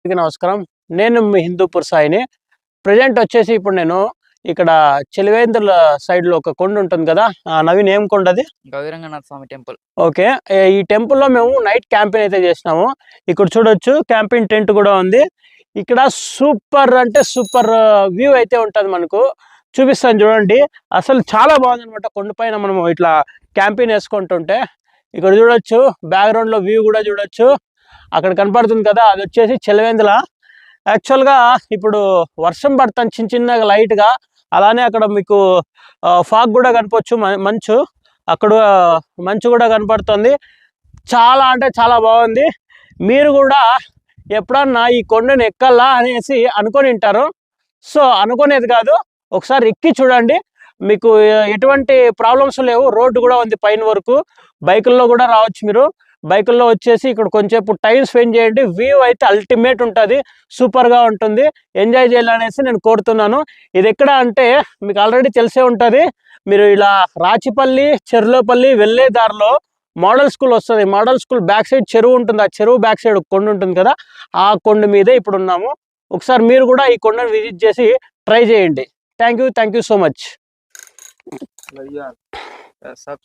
నమస్కారం. నేను మీ హిందూపూర్ సాయిని. ప్రెజెంట్ వచ్చేసి ఇప్పుడు నేను ఇక్కడ చలివేంద్రుల సైడ్‌లో ఒక కొండ ఉంటుంది కదా! నవీన్ ఏం కొండది? గౌరీరంగనాథ స్వామి టెంపుల్. ఓకే. ఈ టెంపుల్‌లో మేము నైట్ క్యాంపెయిన్ అయితే చేసినాము. ఇక్కడ చూడొచ్చు క్యాంపింగ్ టెంట్ కూడా ఉంది. ఇక్కడ సూపర్ అంటే సూపర్ వ్యూ అయితే ఉంటది మనకు. చూపిస్తాను చూడండి. అసలు చాలా బాగుందనమాట. కొండపైన మనము ఇట్లా క్యాంపెయిన్ యేసుకుంటుంటే. ఇక్కడ చూడొచ్చు బ్యాక్‌గ్రౌండ్‌లో వ్యూ కూడా చూడొచ్చు. అక్కడ కనపడుతుంది కదా! అదొచ్చేసి చలివేంద్ర. యాక్చువల్‌గా ఇప్పుడు వర్షం పడుతుంది చిన్నగా లైట్‌గా. అలానే అక్కడ మీకు ఫాగ్ కూడా కనపొచ్చు మంచు. అక్కడ మంచు కూడా కనపడుతుంది. చాలా అంటే చాలా బాగుంది. మీరు కూడా ఎప్పుడన్నా ఈ కొండను ఎక్కాలా అనేసి అనుకొనింటారు. సో, అనుకునేది కాదు. ఒకసారి ఎక్కి చూడండి. మీకు ఎటువంటి ప్రాబ్లమ్స్ లేవు. రోడ్డు కూడా ఉంది పైన వరకు. బైకుల్లో కూడా రావచ్చు మీరు. బైకుల్లో వచ్చేసి ఇక్కడ కొంచెంసేపు టైం స్పెండ్ చేయండి. వ్యూ అయితే అల్టిమేట్ ఉంటుంది. సూపర్‌గా ఉంటుంది. ఎంజాయ్ చేయాలనేసి నేను కోరుతున్నాను. ఇది ఎక్కడ అంటే మీకు ఆల్రెడీ తెలిసే ఉంటుంది. మీరు ఇలా రాచిపల్లి, చెర్లోపల్లి వెళ్ళే దారిలో మోడల్ స్కూల్ వస్తుంది. మోడల్ స్కూల్ బ్యాక్ సైడ్ చెరువు ఉంటుంది. ఆ చెరువు బ్యాక్ సైడ్ కొండ ఉంటుంది కదా! ఆ కొండ మీదే ఇప్పుడు ఉన్నాము. ఒకసారి మీరు కూడా ఈ కొండను విజిట్ చేసి ట్రై చేయండి. Thank you so much. Subscribe